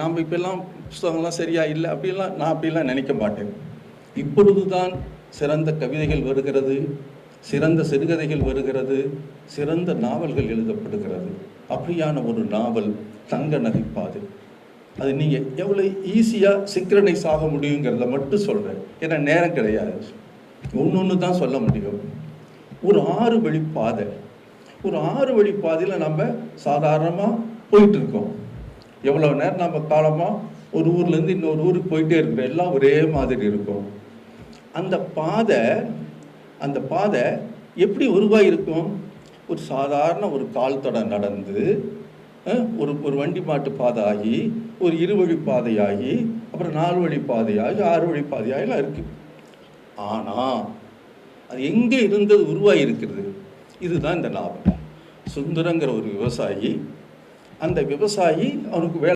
நாம் இப்பெல்லாம் புஸ்தகங்கள்லாம் சரியாக இல்லை அப்படிலாம் நான் அப்படிலாம் நினைக்க மாட்டேன். இப்பொழுது தான் சிறந்த கவிதைகள் வருகிறது, சிறந்த சிறுகதைகள் வருகிறது, சிறந்த நாவல்கள் எழுதப்படுகிறது. அப்படியான ஒரு நாவல் தங்க நகைப்பாதை. அது நீங்கள் எவ்வளோ ஈஸியாக சிங்க்ரனைஸ் ஆக முடியுங்கிறத மட்டும் சொல்கிறேன். ஏன்னா நேரம் கிடையாது, ஒன்று தான் சொல்ல முடியும். ஒரு 6 வழி பாதை, ஒரு 6 வழி பாதையில் நம்ம சாதாரணமாக போயிட்டுருக்கோம். எவ்வளோ நேரம் நம்ம காலமாக ஒரு ஊர்லேருந்து இன்னொரு ஊருக்கு போயிட்டே இருக்கிறோம், எல்லாம் ஒரே மாதிரி இருக்கும். அந்த பாதை எப்படி உருவாகிருக்கும்? ஒரு சாதாரண ஒரு கால் தட நடந்து ஒரு வண்டி மாட்டு பாதை ஆகி, ஒரு 2 வழி பாதையாகி, அப்புறம் 4 வழி பாதையாகி, 6 வழி பாதையாகலாம் இருக்குது. ஆனால் அது எங்கே இருந்தது உருவாகி இருக்கிறது? இதுதான் இந்த நாவல். சுந்தரங்கிற ஒரு விவசாயி, அந்த விவசாயி அவனுக்கு வேலை